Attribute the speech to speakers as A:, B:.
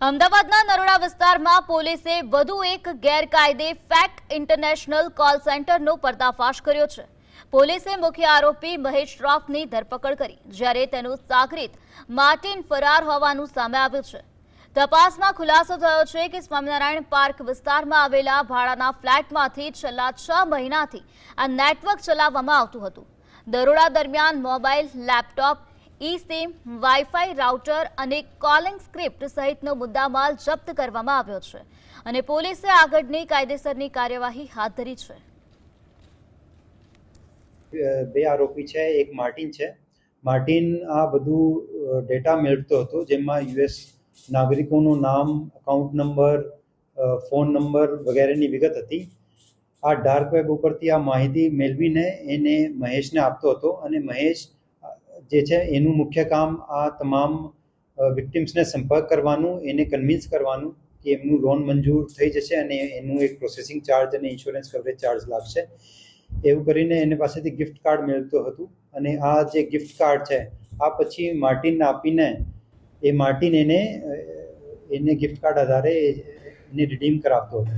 A: અમદાવાદના નરોડા વિસ્તારમાં પોલીસે વધુ એક ગેરકાયદે ફેક ઇન્ટરનેશનલ કોલ સેન્ટરનો પર્દાફાશ કર્યો છે। પોલીસે મુખ્ય આરોપી મહેશ શ્રોફની ધરપકડ કરી, જ્યારે તેનો સાગરીત માર્ટિન ફરાર હોવાનું સામે આવ્યું છે। તપાસમાં ખુલાસો થયો છે કે સ્વામિનારાયણ પાર્ક વિસ્તારમાં આવેલા ભાડાના ફ્લેટમાંથી છેલ્લા 6 મહિનાથી આ નેટવર્ક ચલાવવામાં આવતું હતું। દરોડા દરમિયાન મોબાઈલ, લેપટોપ, ઈ-સિમ, વાઈફાઈ રાઉટર અને કોલિંગ સ્ક્રિપ્ટ સહિતનો મુદ્દામાલ જપ્ત કરવામાં આવ્યો છે અને પોલીસે આગળની કાયદેસરની કાર્યવાહી હાથ ધરી છે।
B: બે આરોપી છે, એક માર્ટિન છે। માર્ટિન આ બધું ડેટા મેળવતો હતો, જેમાં યુએસ નાગરિકોનું નામ, અકાઉન્ટ નંબર, ફોન નંબર વગેરેની વિગત હતી। આ ડાર્ક વેબ ઉપરથી આ માહિતી મેળવીને એને મહેશને આપતો હતો અને મહેશ જે છે એનું મુખ્ય કામ આ તમામ વિક્ટિમ્સને સંપર્ક કરવાનું, એને કન્વિન્સ કરવાનું કે એમનું લોન મંજૂર થઈ જશે અને એનું એક પ્રોસેસિંગ ચાર્જ અને ઇન્સ્યોરન્સ કવરેજ ચાર્જ લાગશે। એવું કરીને એની પાસેથી ગિફ્ટ કાર્ડ મેળવતો હતું અને આ જે ગિફ્ટ કાર્ડ છે આ પછી માર્ટિનને આપીને એ માર્ટિન એને ગિફ્ટ કાર્ડ આધારે એને રિડીમ કરાવતો હતો।